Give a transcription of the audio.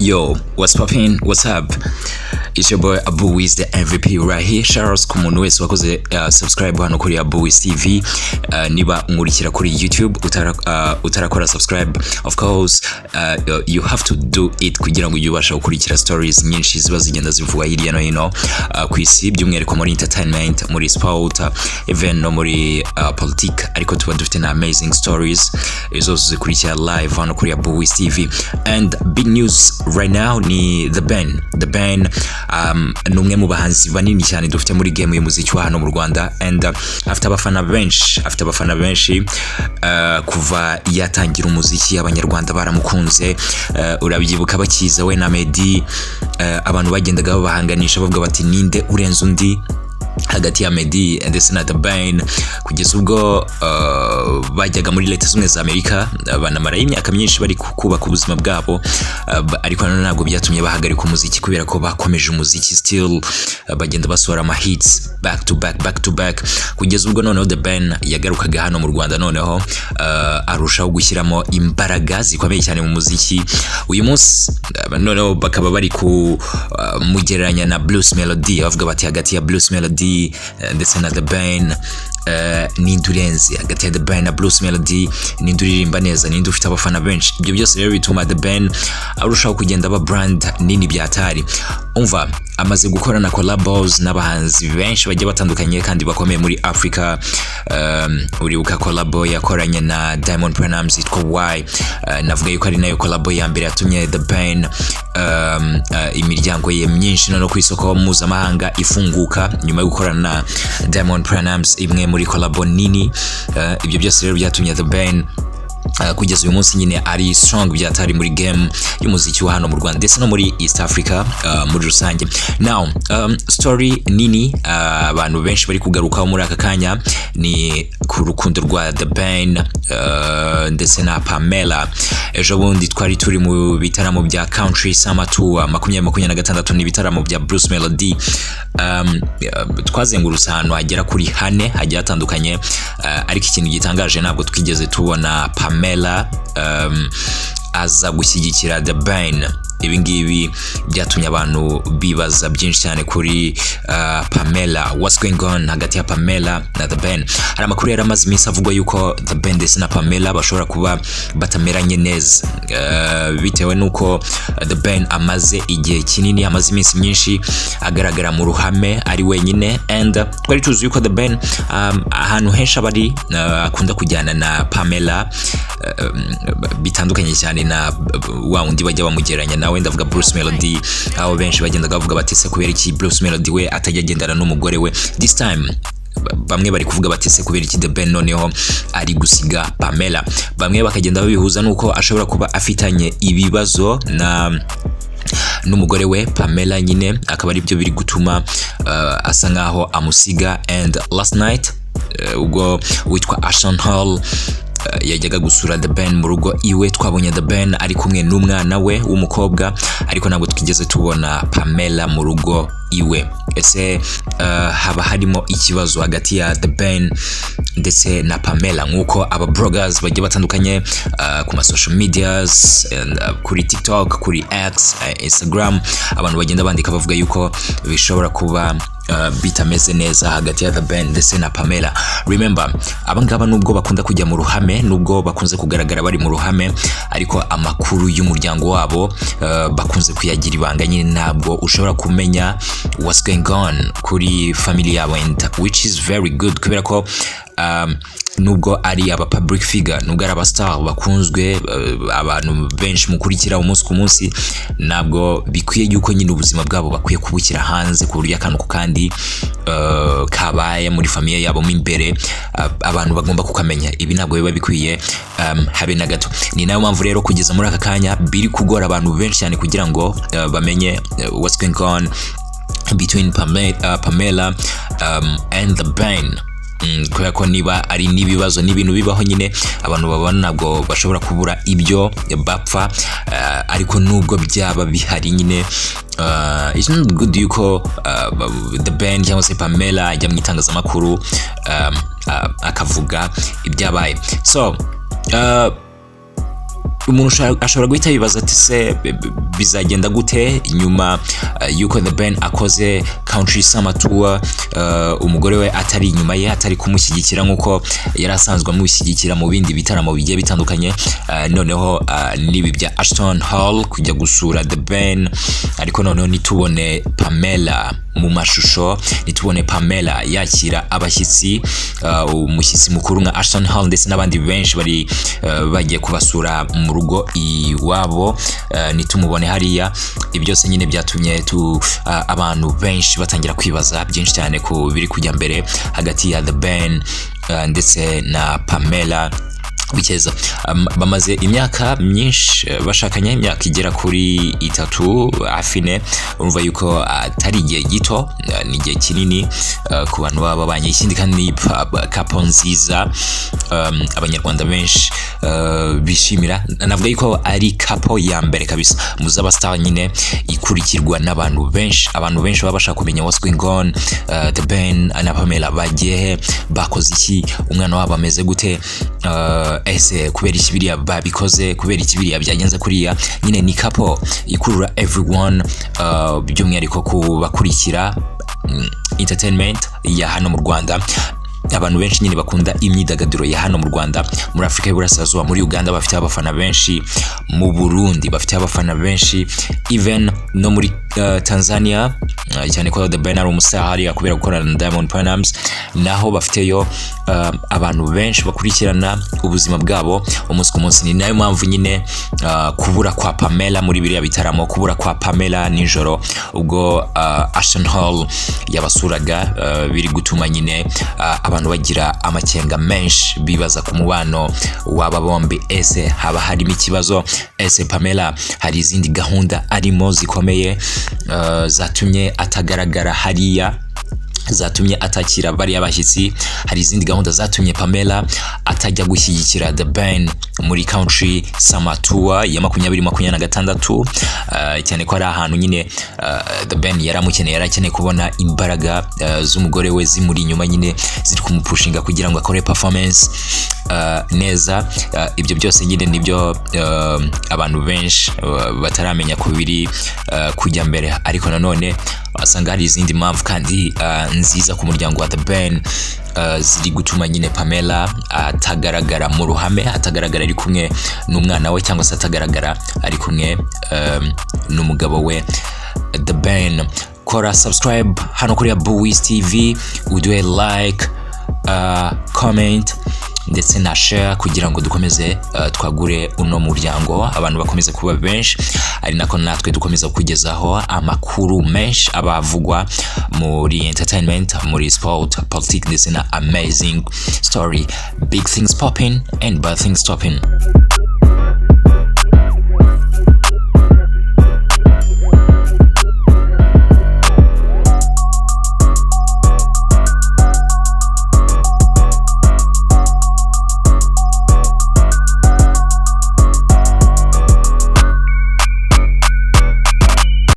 Yo, what's poppin'? What's up? It's your boy Abu Wiz, the MVP right here. Shoutouts ku muntu wese wakoze subscribe hano kuri Abu Wiz TV. Niba nkurikira kuri YouTube utarakora subscribe, of course you have to do it kugira ngo ubashe gukurikira stories nyinshi ziba zigenda zivuga hirya no hino ku isi, by'umwihariko muri entertainment, muri sport, even no muri politique, ariko tuba dufite na amazing stories zose zikurikira live hano kuri Abu Wiz TV. And big news right now ni The Ben numwe mu bahanzi banini cyane dufite muri game y'umuziki wa hano mu Rwanda, and afite abafana benshi kuva yatangira umuziki abanyarwanda baramukunze. Urabyibuka bakiza we na Meddy, abantu bagendaga babahanganisha bavuga bati ninde urenze undi hagati ya Meddy ndetse na The Ben, kugeza ubwo bajyaga muri Leta Zunze za Amerika banamara imyaka myinshi bari kubaka ubuzima bwabo, ariko ntabwo byatumye bahagarika umuziki kubera ko bakomeje umuziki still bagenda basohora ama hits back to back, kugeza ubwo noneho The Ben yagarukaga hano mu Rwanda, noneho arushaho gushyiramo imbaraga zikomeye cyane mu muziki. Uyu munsi noneho bakaba bari ku mugereranya na Blues Melody, bavuga bati hagati ya Blues Melody ndetse na The Ben n'indurenzi, hagati ya The Ben na Blues Melody n'induririmba neza, n'indi ufite abafana benshi. Ibyo byose rero bituma The Ben arushaho kugenda aba brand nini byatari. Umva, amaze gukora na collabos n'abahanzi benshi bagiye batandukanye kandi bakomeye muri Africa. Uribuka collabo yakoranye na Diamond Platnumz yitwa Why, navuga yuko ari nayo collabo ya mbere yatumye The Ben imiryango ye myinshi no ku isoko mpuzamahanga ifunguka nyuma yo gukorana na Diamond Platnumz imwe muri collabo nini. Ibyo byose rero byatumye The Ben kugeza uyu munsi nyine ari strong byatari muri game y'umuziki wa hano mu Rwanda ndetse no muri East Africa muri rusange. Now story nini abantu benshi bari kugarukaho muri aka kanya ni ku rukundo rwa The Ben ndetse na Pamela. Ejo bundi twari turi mu bitaramo bya Country Summer Tour 2026 n'ibitaramo bya Blues Melody. Twazengurutse ahantu hagera kuri hane hagiye hatandukanye, ariko ikintu gitangaje ntabwo twigeze tubona Pamela aza gushyigikira The Ben. Ibi ngibi byatumye abantu bibaza byinshi cyane kuri Pamela, what's going on hagati ya Pamela na The Ben. Hari amakuru yari amaze iminsi avugwa yuko The Ben ndetse na Pamela bashobora kuba batameranye neza, bitewe nuko The Ben amaze igihe kinini, amaze iminsi myinshi agaragara mu ruhame ari wenyine, and twari tuzi yuko The Ben ahantu henshi abari akunda kujyana na Pamela, bitandukanye cyane na wa undi bajya bamugeranya nawe, ndavuga Bruce Melody. Aho benshi bagendaga bavuga bati se kubera iki Bruce Melody we atajya agendana n'umugore we, this time bamwe bari kuvuga bati se kubera iki The Ben noneho ari gusiga Pamela. Bamwe bakagenda babihuza nuko ashobora kuba afitanye ibibazo na n'umugore we Pamela, nyine akaba ari byo biri gutuma asa nkaho amusiga. And last night ubwo witwa Ashton Hall yajyaga gusura The Ben mu rugo iwe, twabonye The Ben ari kumwe n'umwana we w'umukobwa, ariko ntabwo twigeze tubona Pamela mu rugo iwe. Ese haba harimo ikibazo hagati ya The Ben ndetse na Pamela, nk'uko aba bloggers bagiye batandukanye ku ma social medias, kuri TikTok, kuri X, Instagram, abantu bagenda bandika bavuga yuko bishobora kuba bitameze neza hagati ya The Ben ndetse na Pamela. Remember, abangaba nubwo bakunda kujya mu ruhame, nubwo bakunze kugaragara bari mu ruhame, ariko amakuru y'umuryango wabo bakunze kuyagira ibanga, nyine ntabwo ushobora kumenya what's going on kuri family yabo, which is very good kubera ko nubwo ari aba public figure, nubwo ari aba star bakunzwe, abantu benshi mukurikira umunsi ku munsi, ntabwo bikwiye yuko nyine ubuzima bwabo bakwiye kubukira hanze ku buryo akantu kandi kabaye muri famille yabo mo imbere abantu bagomba kukamenya. Ibi ntabwo biba bikwiye habe na gato. Ni nayo mpamvu rero kugeza muri aka kanya biri kugora abantu benshi cyane kugira ngo bamenye what's going on between Pamela and The Ben. Kubera ko niba ari n'ibibazo n'ibintu bibaho nyine abantu babona ntabwo bashobora kubura ibyo bapfa, ariko nubwo byaba bihari nyine it's not good yuko The Ben cyangwa se Pamela ajya mu itangazamakuru akavuga ibyabaye. So umuntu ashobora guhita yibaza ati se bizagenda gute nyuma yuko The Ben akoze country summer tour, umugore we atari inyuma ye, atari kumushyigikira nkuko yari asanzwe amushyigikira mu bindi bitaramo bigiye bitandukanye. Noneho nibi bya Ashton Hall kujya gusura The Ben, ariko noneho nitubone Pamela mu mashusho, nitubone Pamela yakira abashyitsi, umushyitsi mukuru nka Ashton Hall ndetse n'abandi benshi bari bagiye kubasura mu rugo iwabo, nitumubone hariya. Ibyo byose nyine byatumye abantu benshi batangira kwibaza byinshi cyane ku biri kujya mbere hagati ya The Ben ndetse na Pamela. Bikeza bamaze imyaka myinshi bashakanye, imyaka igera kuri 3 hafi 4. urumva yuko atari igihe gito, ni igihe kinini ku bantu baba babanye. Ikindi kandi ni kapo nziza abanyarwanda benshi bishimira. Navuga yuko ari kapo ya mbere kabisa muzaba star nyine ikurikirwa n'abantu benshi. Abantu benshi baba bashaka kumenya what's going on, The Ben na Pamela bagiye bakoze iki, umwana wabo ameze gute, ese kubera iki biriya babikoze, kubera iki biriya byagenze kuriya. Nyine ni couple ikurura everyone, by'umwihariko ku bakurikira entertainment ya hano mu Rwanda. Abantu benshi nyine bakunda imyidagaduro ya hano mu Rwanda, muri Afrika y'Uburasirazuba, muri Uganda bafite abafana benshi, mu Burundi bafite abafana benshi, even no muri Tanzania, cyane ko The Ben ari umusahari kubera gukorana na Diamond Platnumz, naho bafiteyo abantu benshi bakurikirana ubuzima bwabo umunsi ku munsi. Ni nayo mpamvu nyine kubura kwa Pamela muri biriya bitaramo, kubura kwa Pamela nijoro ubwo Ashton Hall yabasuraga, biri gutuma nyine abantu bagira amakenga menshi, bibaza ku mubano w'aba bombi. Ese haba harimo ikibazo? Ese Pamela hari izindi gahunda arimo zikomeye zatumye atagaragara hariya, zatumye atakira bari abashyitsi? Hari izindi gahunda zatumye Pamela atajya gushyigikira The Ben muri country summer tour ya 2026? Cyane ko ari ahantu nyine The Ben yaramukeneye, yarakeneye kubona imbaraga z'umugore we zimuri inyuma, nyine ziri kumupushinga kugira ngo akore performance neza. Ibyo byose nyine nibyo abantu benshi bataramenya ku biri kujya mbere, ariko nanone wasanga hari izindi mpamvu kandi nziza ku muryango wa The Ben ziri gutuma nyine Pamela atagaragara mu ruhame, atagaragara ari kumwe n'umwana we, cyangwa se atagaragara ari kumwe n'umugabo we The Ben. Kora subscribe hano kuri Buwiz TV, uduhe like, comment ndetse na share kugira ngo dukomeze twagure uno muryango, abantu bakomeze kuba benshi, ari nako natwe dukomeza kugezaho amakuru menshi abavugwa muri entertainment, muri sport, politics ndetse na amazing story. Big things popping and bad things stopping.